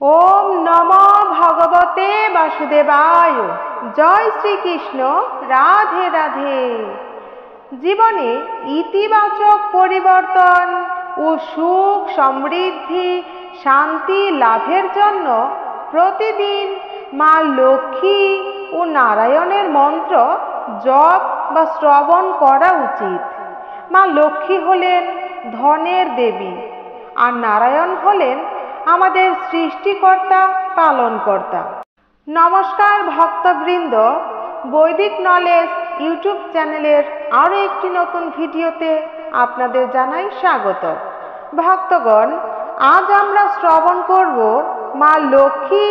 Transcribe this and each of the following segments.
ওম নমো ভগবতে বাসুদেবায়। জয় শ্রীকৃষ্ণ। রাধে রাধে। জীবনে ইতিবাচক পরিবর্তন ও সুখ সমৃদ্ধি শান্তি লাভের জন্য প্রতিদিন মা লক্ষ্মী ও নারায়ণের মন্ত্র জপ বা শ্রবণ করা উচিত। মা লক্ষ্মী হলেন ধনের দেবী, আর নারায়ণ হলেন আমাদের সৃষ্টিকর্তা পালনকর্তা। নমস্কার ভক্তবৃন্দ, বৈদিক নলেজ ইউটিউব চ্যানেলের আরও একটি নতুন ভিডিওতে আপনাদের জানাই স্বাগত। ভক্তগণ, আজ আমরা শ্রবণ করব মা লক্ষ্মী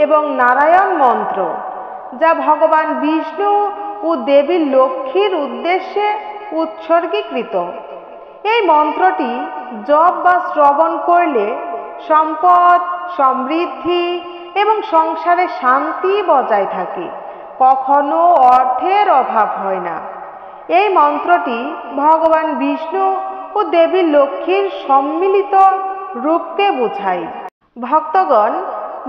এবং নারায়ণ মন্ত্র, যা ভগবান বিষ্ণু ও দেবী লক্ষ্মীর উদ্দেশ্যে উৎসর্গীকৃত। এই মন্ত্রটি জপ বা শ্রবণ করলে সম্পদ, সমৃদ্ধি এবং সংসারে শান্তি বজায় থাকে, কখনো অর্থের অভাব হয় না। এই মন্ত্রটি ভগবান বিষ্ণু ও দেবী লক্ষ্মীর সম্মিলিত রূপকে বোঝায়। ভক্তগণ,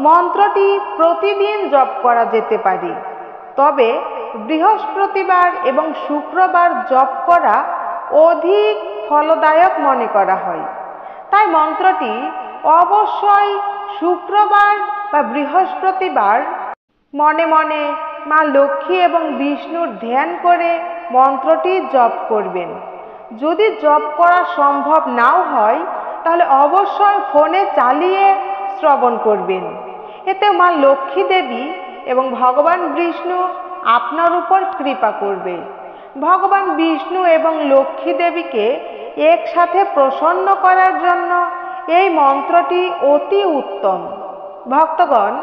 মন্ত্রটি প্রতিদিন জপ করা যেতে পারে, তবে বৃহস্পতিবার এবং শুক্রবার জপ করা অধিক ফলদায়ক মনে করা হয়। তাই মন্ত্রটি অবশ্যই শুক্রবার বা বৃহস্পতিবার মনে মনে মা লক্ষ্মী এবং বিষ্ণুর ধ্যান করে মন্ত্রটি জপ করবেন। যদি জপ করা সম্ভব নাও হয়, তাহলে অবশ্যই ফোনে চালিয়ে শ্রবণ করবেন। এতে মা লক্ষ্মী দেবী এবং ভগবান বিষ্ণু আপনার উপর কৃপা করবে। ভগবান বিষ্ণু এবং লক্ষ্মী দেবীকে একসাথে প্রসন্ন করার জন্য এই মন্ত্রটি অতি উত্তম। ভক্তগণ,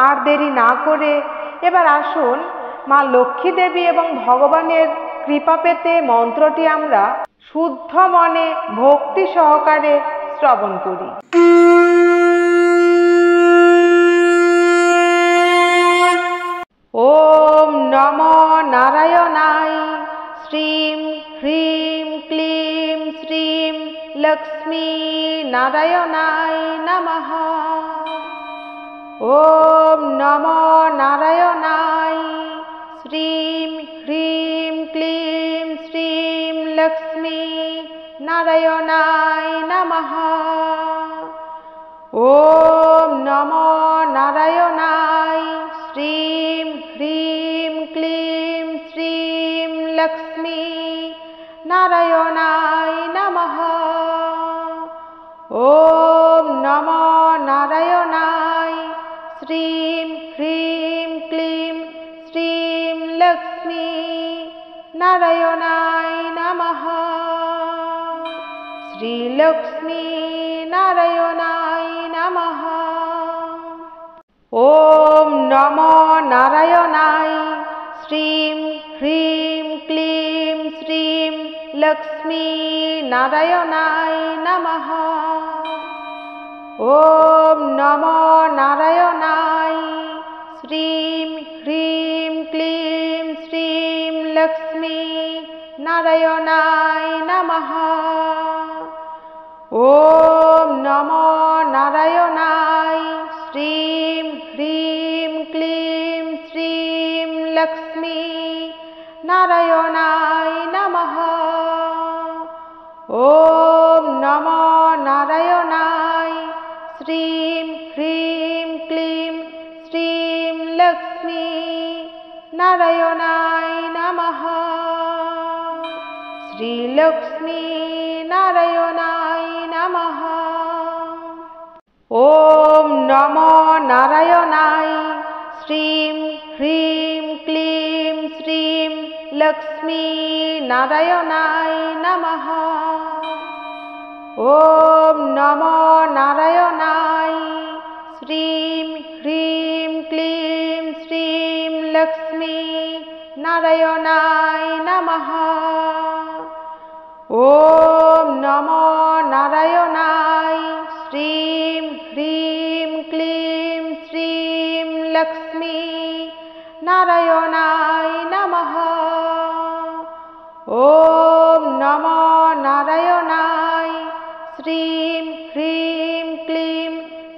আর দেরি না করে এবার আসুন মা লক্ষ্মী দেবী এবং ভগবানের কৃপা পেতে মন্ত্রটি আমরা শুদ্ধ মনে ভক্তি সহকারে শ্রবণ করি। ওম নমো নারায়ণায়। শ্রীম হ্রিম ক্লিম শ্রীম লক্ষ্মী নারায়ণায় নমঃ। ওম নমো নারায়ণায়। শ্রীম হ্রিম ক্লিম শ্রীম লক্ষ্মী নারায়ণায় নমঃ। ওম নমো নারায়ণায়। শ্রীম হ্রিম ক্লিম শ্রীম লক্ষ্মী নারায়ণায় নমঃ। ওম নমো নারায়ণায়। শ্রীম হ্রিম ক্লিম শ্রীম লক্ষ্মী নারায়ণায় নমঃ। শ্রীলক্ষ্মী নারায়ণায় নমঃ। ওম নমো নারায়ণায়। শ্রীম হ্রিম ক্লিম শ্রীম লক্ষ্মী নারায়ণায় নমঃ। ওম নমো নারায়ণায়। শ্রীম হ্রিম ক্লিম শ্রীম লক্ষ্মী নারায়ণায় নমঃ। ওম নমো নারায়ণায়। শ্রীম হ্রিম ক্লিম শ্রীম লক্ষ্মী নারায়ণায় নমঃ। ওম নমো নারায়ণায়। শ্রীম হ্রিম ক্লিম শ্রীম লক্ষ্মী নারায়ণায় নমঃ। শ্রীলক্ষ্মী নারায়ণায় নমঃ। ওম নমো নারায়ণায়। শ্রীম হ্রিম ক্লিম শ্রীম লক্ষ্মী নারায়ণায় নমঃ। ওম নমো নারায়ণায়। শ্রীম হ্রিম ক্লিম শ্রীম লক্ষ্মী নারায়ণায় নমঃ। ওম নমো নারায়ণায়। শ্রীম হ্রিম ক্লিম শ্রীম লক্ষ্মী নারায়ণায় নমঃ। ওম নমো নারায়ণায়। শ্রীম হ্রিম ক্লিম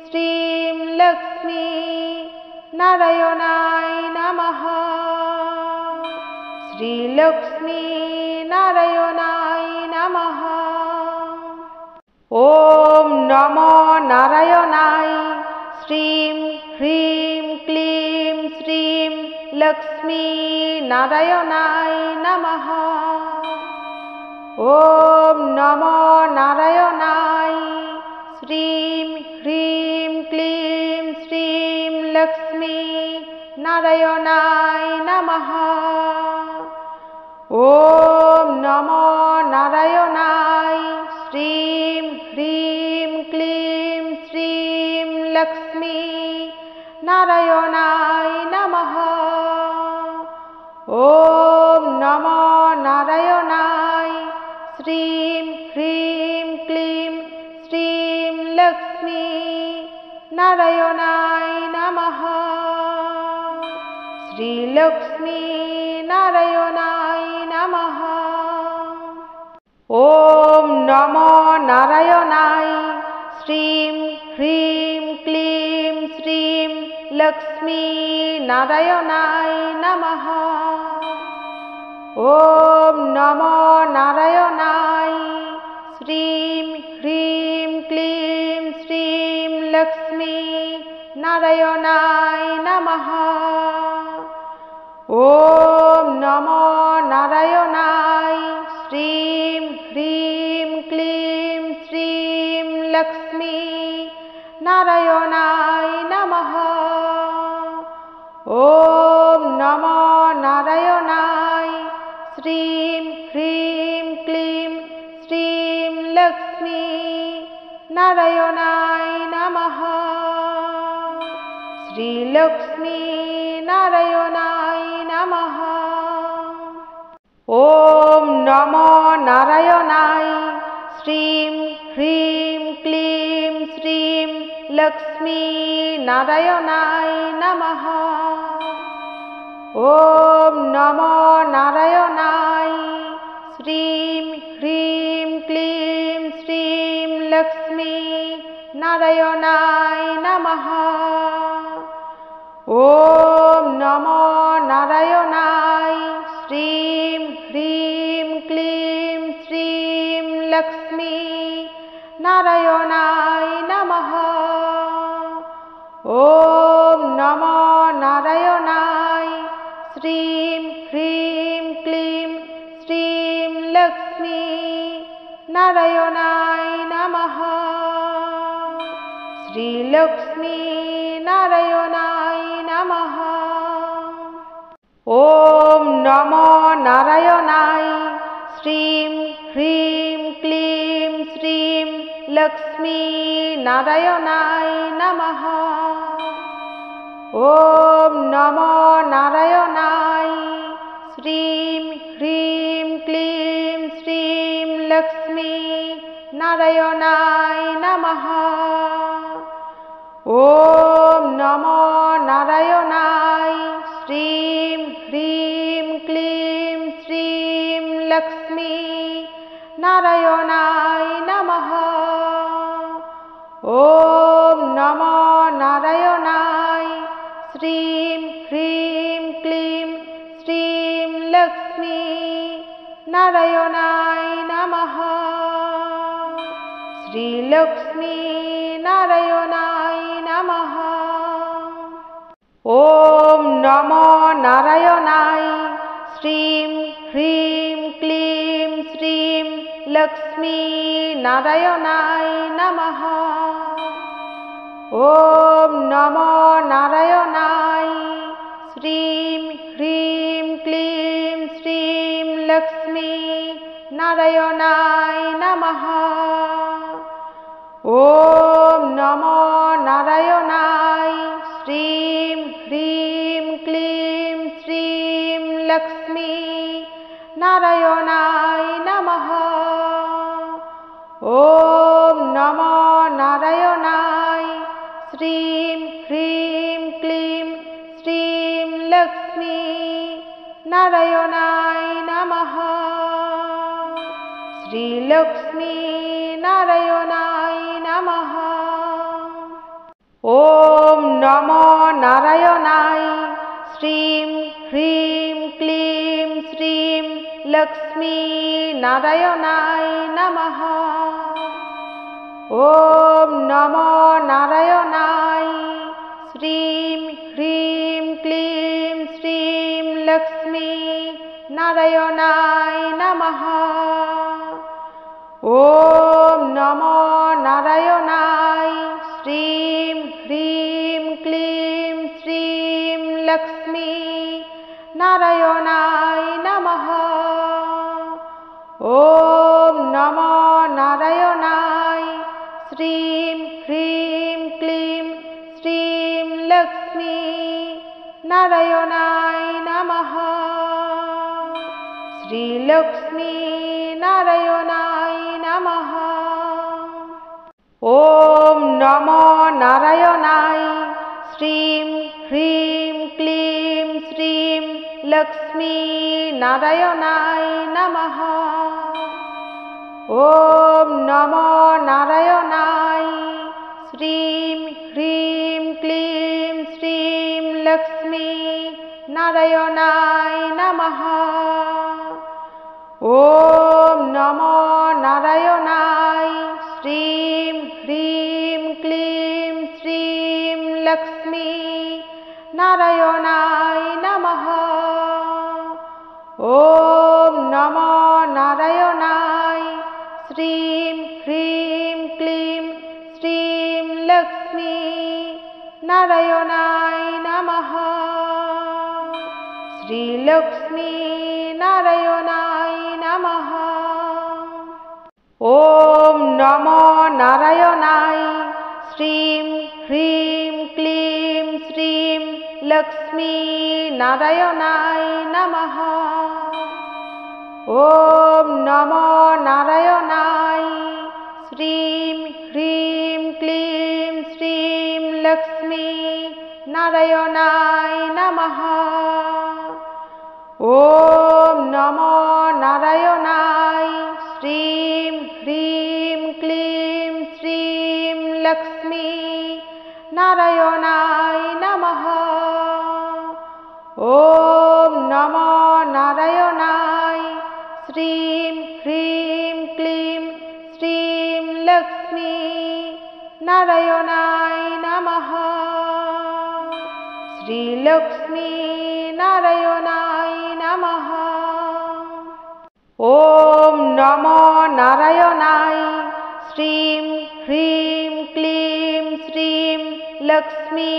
শ্রীম লক্ষ্মী নারায়ণায় নমঃ। শ্রীলক্ষ্মী নারায়ণায় নমঃ। ওম নমো নারায়ণায়। শ্রীম হ্রিম ক্লিম শ্রীম লক্ষ্মী নারায়ণায় নমঃ। ওম নমো নারায়ণায়। শ্রীম হ্রিম ক্লিম শ্রীম লক্ষ্মী নারায়ণায় নমঃ। ওম নমো নারায়ণায়। শ্রীম হ্রিম ক্লিম শ্রীম লক্ষ্মী নারায়ণায় নমঃ। ওম নমো নারায়ণায়। শ্রীম হ্রিম ক্লিম শ্রীম লক্ষ্মী নারায়ণায় নমঃ। শ্রীলক্ষ্মী নারায়ণায় নমঃ। ওম নমো নারায়ণায়। শ্রীম হ্রিম ক্লিম শ্রীম লক্ষ্মী নারায়ণায় নমঃ। ওম নমো নারায়ণায়। শ্রীম হ্রিম ক্লিম শ্রীম লক্ষ্মী নারায়ণায় নমঃ। ওম নমো নারায়ণায়। শ্রীম হ্রিম ক্লিম শ্রীম লক্ষ্মী নারায়ণায় নমঃ। ওম নমো নারায়ণায়। শ্রীম হ্রিম ক্লিম শ্রীম লক্ষ্মী নারায়ণায় নমঃ। শ্রীলক্ষ্মী নারায়ণায় নমঃ। ওম নমো নারায়ণায়। শ্রীম হ্রিম ক্লিম শ্রীম লক্ষ্মী নারায়ণায় নমঃ। ওম নমো নারায়ণায়। শ্রীম হ্রিম ক্লিম শ্রীম লক্ষ্মী নারায়ণায় নমঃ। ওম নমো নারায়ণায়। শ্রীম হ্রিম ক্লিম শ্রীম লক্ষ্মী নারায়ণায় নমঃ। ওম নমো নারায়ণায়। শ্রীম হ্রিম ক্লিম শ্রীম লক্ষ্মী নারায়ণায় নমঃ। শ্রীলক্ষ্মী নারায়ণায় নমঃ। ওম নমো নারায়ণায়। শ্রীম হ্রিম ক্লিম শ্রীম লক্ষ্মী নারায়ণায় নমঃ। ওম নমো নারায়ণায়। শ্রীম হ্রিম ক্লিম শ্রীম লক্ষ্মী নারায়ণায় নমঃ। ওম নমো নারায়ণায়। শ্রীম হ্রিম ক্লিম শ্রীম লক্ষ্মী নারায়ণায় নমঃ। ওম নমো নারায়ণায়। শ্রীম হ্রিম ক্লিম শ্রীম লক্ষ্মী নারায়ণায় নমঃ। শ্রীলক্ষ্মী নারায়ণায় নমঃ। ওম নমো নারায়ণায়। শ্রীম হ্রিম ক্লিম শ্রীম লক্ষ্মী নারায়ণায় নমঃ। ওম নমো নারায়ণায়। শ্রীম হ্রিম ক্লিম শ্রীম লক্ষ্মী নারায়ণায় নমঃ। ওম নমো নারায়ণায়। শ্রীম হ্রিম ক্লিম শ্রীম লক্ষ্মী নারায়ণায় নমঃ। ওম নমো নারায়ণায়। শ্রীম হ্রিম ক্লিম শ্রীম লক্ষ্মী নারায়ণায় নমঃ। নমো নারায়ণায় শ্রীম হ্রিম ক্লিম শ্রীম লক্ষ্মী নারায়ণায় নমঃ। ওম নমো নারায়ণায় শ্রীম হ্রিম ক্লিম শ্রীম লক্ষ্মী নারায়ণায় নমঃ। ওম নমো নারায়ণায় শ্রীম হ্রিম ক্লিম শ্রীম লক্ষ্মী নারায়ণায় নমঃ। ওম নমো নারায়ণায় শ্রীম হ্রিম ক্লিম শ্রীম লক্ষ্মী নারায়ণায় নমঃ। শ্রীলক্ষ্মী নারায়ণায় নমঃ। ওম নমো নারায়ণায় শ্রীম হ্রিম ক্লিম শ্রীম লক্ষ্মী নারায়ণায় নমঃ। ওম নমো নারায়ণায় শ্রীম হ্রিম ক্লিম শ্রীম লক্ষ্মী নারায়ণায় নমঃ। ওম নমো নারায়ণায় শ্রীম হ্রিম ক্লিম শ্রীম লক্ষ্মী নারায়ণায় নমঃ। ওম নমো নারায়ণায় শ্রীম হ্রিম ক্লিম শ্রীম লক্ষ্মী নারায়ণায় নমঃ। শ্রীলক্ষ্মী নারায়ণায় নমঃ। ওম নমো নারায়ণায় শ্রীম হ্রিম ক্লিম শ্রীম লক্ষ্মী নারায়ণায় নমঃ। ওম নমো নারায়ণায় শ্রীম হ্রিম ক্লিম শ্রীম লক্ষ্মী নারায়ণায় নমঃ। ওম নমো নারায়ণায় শ্রীম হ্রিম ক্লিম শ্রীম লক্ষ্মী নারায়ণায় নমঃ। ওম নমো নারায়ণায় শ্রীম হ্রিম ক্লিম শ্রীম লক্ষ্মী নারায়ণায় নমঃ। শ্রীলক্ষ্মী নারায়ণায় নমঃ। ওম নমো নারায়ণায় শ্রীম হ্রিম ক্লিম শ্রীম লক্ষ্মী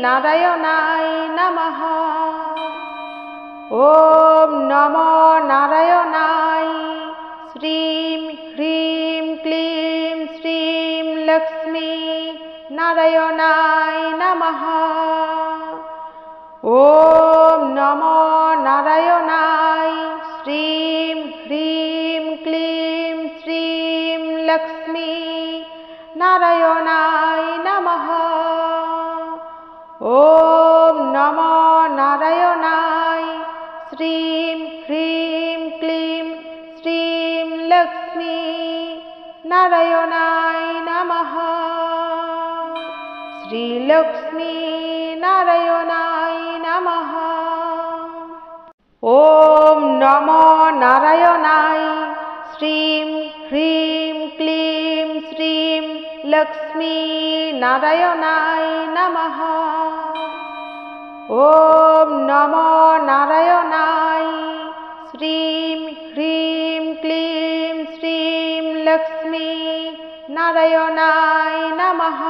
নারায়ণায় নমঃ। ওম নমো নারায়ণায় শ্রীম হ্রিম ক্লিম শ্রীম লক্ষ্মী নারায়ণায় নমঃ। ওম নমো নারায়ণায় শ্রীম হ্রিম ক্লিম শ্রীম লক্ষ্মী নারায়ণায় নমঃ। ওম নমো নারায়ণায় শ্রীম হ্রিম ক্লিম শ্রীম লক্ষ্মী নারায়ণায় নমঃ। শ্রীলক্ষ্মী নারায়ণায় নমঃ। ওম নমো নারায়ণায় শ্রীম হ্রিম ক্লিম শ্রীম লক্ষ্মী নারায়ণায় নমঃ। ওম নমো নারায়ণায় শ্রীম হ্রিম ক্লিম শ্রীম লক্ষ্মী নারায়ণায় নমঃ।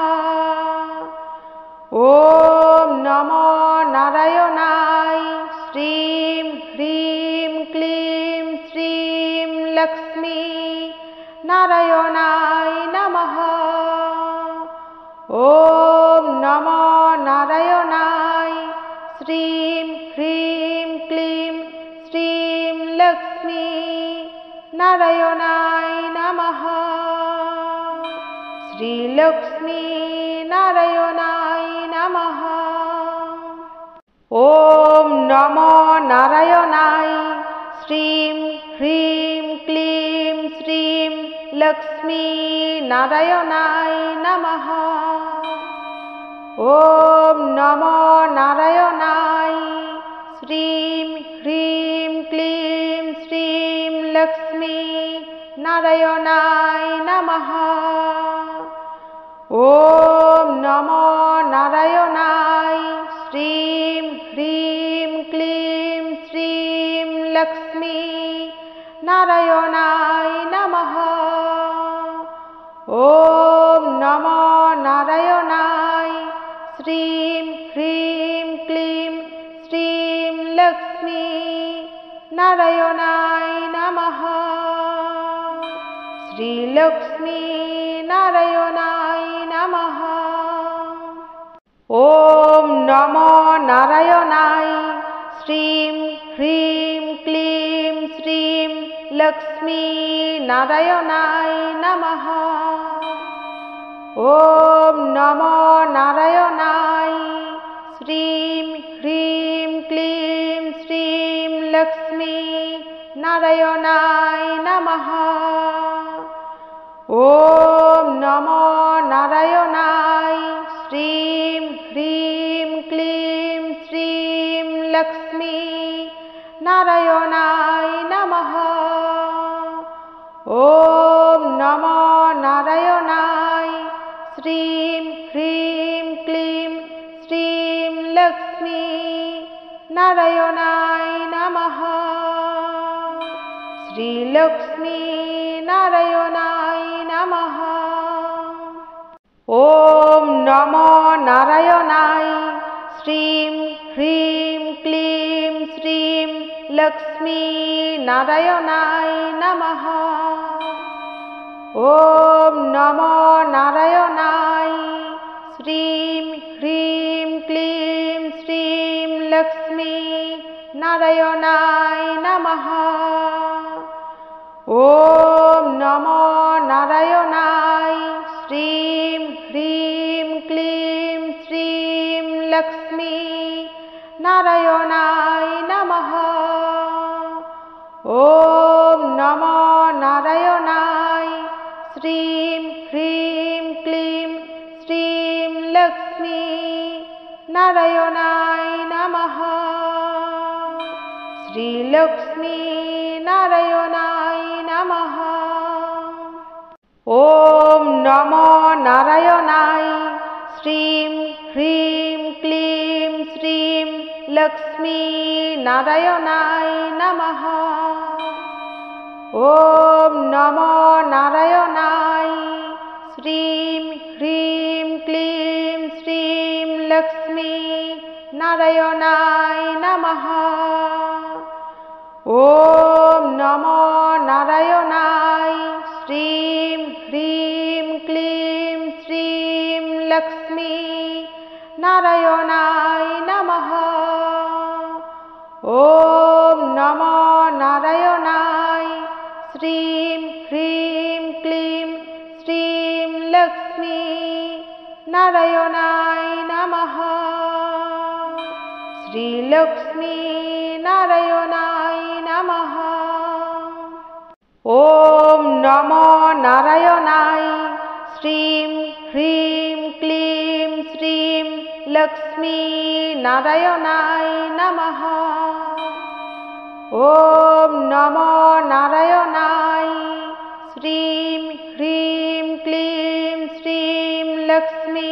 ওম নমো নারায়ণায় শ্রীম হ্রিম ক্লিম শ্রীম লক্ষ্মী নারায়ণায় নমঃ। ওম নমো নারায়ণায় শ্রীম হ্রিম ক্লিম শ্রীম লক্ষ্মী নারায়ণায় নমঃ। শ্রীলক্ষ্মী নারায়ণায় নমঃ। ওম নমো নারায়ণায় শ্রীম হ্রিম ক্লিম শ্রীম লক্ষ্মী নারায়ণায় নমঃ। ॐ नमो नारायणाय श्रीं ह्रीं क्लीं श्रीं लक्ष्मी नारायणाय नमः। ॐ नमो नारायणाय श्रीं ह्रीं क्लीं श्रीं लक्ष्मी नारायणाय नमः। ॐ नमो नारायणाय श्रीं ह्रीं क्लीं श्रीं लक्ष्मी नारायणाय नमः। श्रीलक्ष्मी नारायणाय नमः। ॐ नमो नारायणाय श्रीं ह्रीं क्लीं श्रीं लक्ष्मी नारायणाय नमः। ॐ नमो नारायणाय श्रीं ह्रीं क्लीं श्रीं लक्ष्मी नारायणाय नमः। ॐ नमो नारायणाय श्रीं ह्रीं क्लीं श्रीं लक्ष्मी नारायणाय नमः। ॐ नमो नारायणाय श्रीं ह्रीं क्लीं श्रीं लक्ष्मी नारायणाय नमः। श्रीलक्ष्मी नारायणाय नमः। ॐ नमो नारायणाय श्रीं ह्रीं क्लीं श्रीं लक्ष्मी नारायणाय नमः। ॐ नमो नारायणाय श्रीं ह्रीं क्लीं श्रीं लक्ष्मी नारायणाय नमः। ॐ नमो नारायणाय श्रीं ह्रीं क्लीं श्रीं लक्ष्मी नारायणाय नमः। ॐ नमो नारायणाय श्रीं ह्रीं क्लीं श्रीं लक्ष्मी नारायणाय नमः। श्रीलक्ष्मी नारायणाय नमः। ॐ नमो नारायणाय श्रीं ह्रीं क्लीं श्रीं लक्ष्मी नारायणाय नमः। ॐ नमो नारायणाय श्रीं ह्रीं क्लीं श्रीं लक्ष्मी नारायणाय नमः। ॐ नमो नारायणाय श्रीं ह्रीं क्लीं श्रीं लक्ष्मी नारायणाय नमः। ॐ नमो नारायणाय श्रीं ह्रीं क्लीं श्रीं लक्ष्मी नारायणाय नमः। श्रीलक्ष्मी नारायणाय नमः। ॐ नमो नारायणाय श्रीं ह्रीं क्लीं श्रीं लक्ष्मी नारायणाय नमः। ॐ नमो नारायणाय श्रीं ह्रीं क्लीं श्रीं लक्ष्मी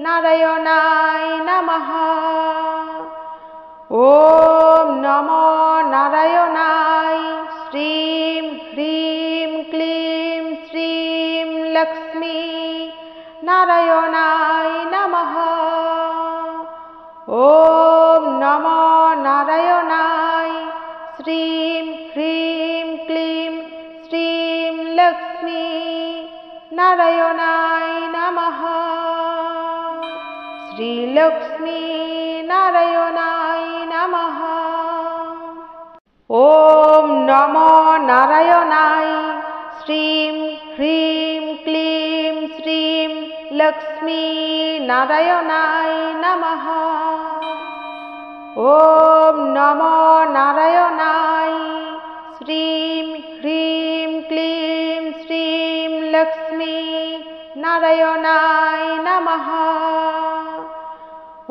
नारायणाय नमः। ॐ नमो नारायणाय श्रीं ह्रीं क्लीं श्रीं लक्ष्मी नारायणाय नमः। ॐ नमो नारायणाय श्रीं ह्रीं क्लीं श्रीं लक्ष्मी नारायणाय नमः। श्रीलक्ष्मी नारायणाय नमः। ॐ नमो नारायणाय श्रीं ह्रीं क्लीं श्रीं लक्ष्मी नारायणाय नमः। ॐ नमो नारायणाय श्रीं ह्रीं क्लीं श्रीं लक्ष्मी नारायणाय नमः।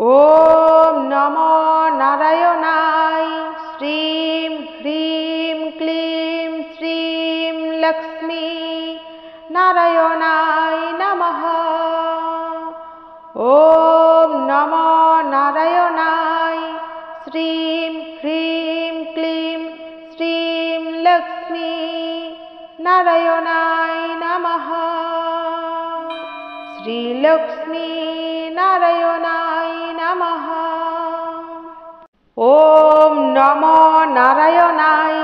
ॐ नमो नारायणाय श्रीं ह्रीं क्लीं श्रीं लक्ष्मी नारायणाय नमः। ॐ नमो नारायणाय श्रीं ह्रीं क्लीं श्रीं लक्ष्मी नारायणाय नमः। श्रीलक्ष्मी नारायणाय नमः। ॐ नमो नारायणाय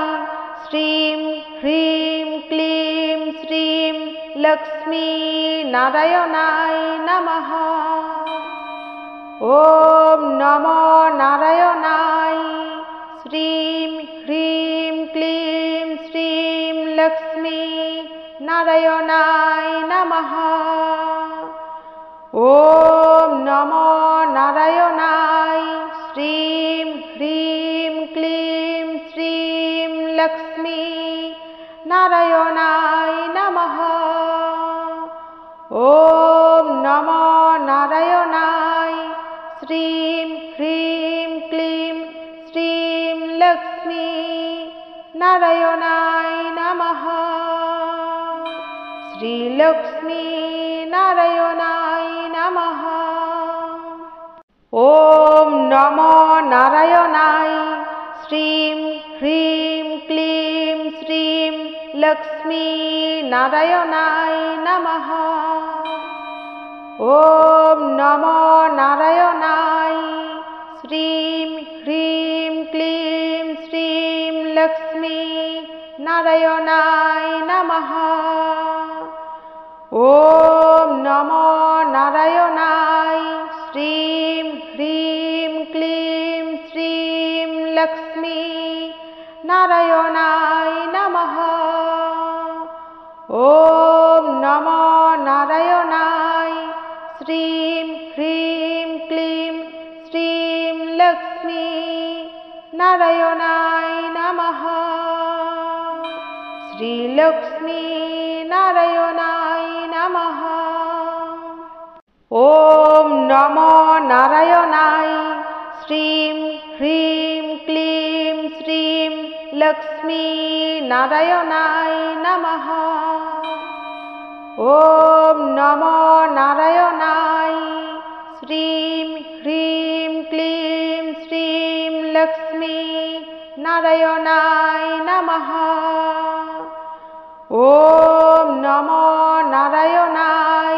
श्रीं ह्रीं क्लीं श्रीं लक्ष्मी नारायणाय नमः। ॐ नमो नारायणाय श्रीं ह्रीं क्लीं श्रीं लक्ष्मी नारायणाय नमः। ॐ नमो नारायणाय श्रीं ह्रीं क्लीं श्रीं लक्ष्मी नारायणाय नमः। ॐ नमो नारायणाय श्रीं ह्रीं क्लीं श्रीं लक्ष्मी नारायणाय नमः। श्रीलक्ष्मी नारायणाय नमः। ॐ नमो नारायणाय श्रीं ह्रीं क्लीं श्रीं लक्ष्मी नारायणाय नमः। ॐ नमो नारायणाय श्रीं ह्रीं क्लीं श्रीं लक्ष्मी नारायणाय नमः। ॐ नमो नारायणाय श्रीं ह्रीं क्लीं श्रीं लक्ष्मी नारायणाय नमः। ॐ नमो नारायणाय श्रीं ह्रीं क्लीं श्रीं लक्ष्मी नारायणाय नमः। श्रीलक्ष्मी नारायणाय नमः। ॐ नमो नारायणाय श्रीं ह्रीं क्लीं श्रीं लक्ष्मी नारायणाय नमः। ॐ नमो नारायणाय श्रीं ह्रीं क्लीं श्रीं लक्ष्मी नारायणाय नमः। ॐ नमो नारायणाय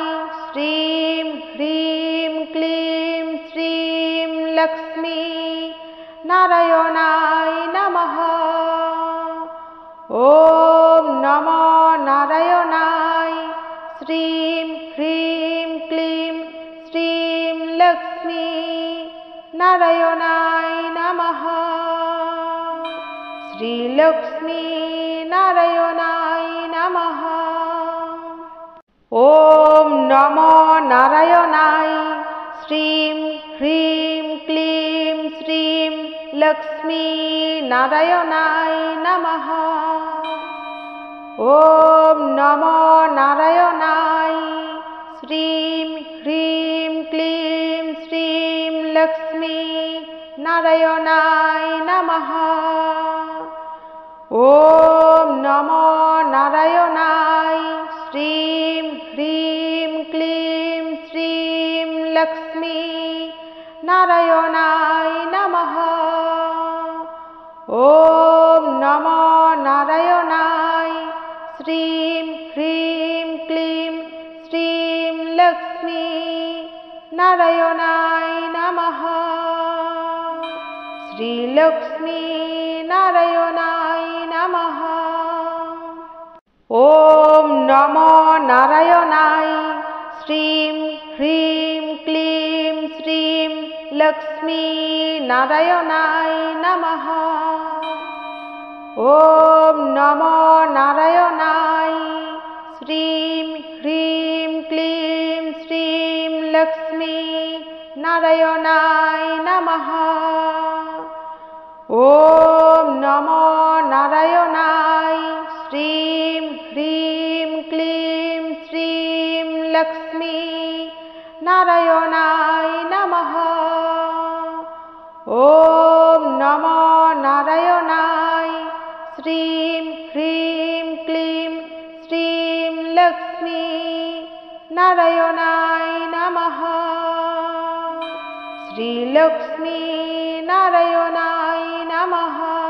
श्रीं ह्रीं क्लीं श्रीं लक्ष्मी नारायणाय नमः। ॐ नमो नारायणाय श्रीं ह्रीं क्लीं श्रीं लक्ष्मी नारायणाय नमः। श्रीलक्ष्मी नारायणाय नमः। ॐ नमो नारायणाय श्रीं ह्रीं क्लीं श्रीं लक्ष्मी नारायणाय नमः। ॐ नमो नारायणाय श्रीं ह्रीं क्लीं श्रीं लक्ष्मी नारायणाय नमः। ॐ नमो नारायणाय श्रीं ह्रीं क्लीं श्रीं लक्ष्मी नारायणाय नमः। ॐ नमो नारायणाय श्रीं ह्रीं क्लीं श्रीं लक्ष्मी नारायणाय नमः। श्रीलक्ष्मी नारायणाय नमः। ॐ नमो नारायणाय श्रीं ह्रीं क्लीं श्रीं लक्ष्मी नारायणाय नमः। ॐ नमो नारायणाय श्रीं ह्रीं क्लीं श्रीं लक्ष्मी नारायणाय नमः। ॐ नमो नारायणाय श्रीं ह्रीं क्लीं श्रीं लक्ष्मी नारायणाय नमः। শ্রীম হ্রিম ক্লিম শ্রীম লক্ষ্মী নারায়ণায় নমঃ। শ্রীলক্ষ্মী নারায়ণায় নমঃ।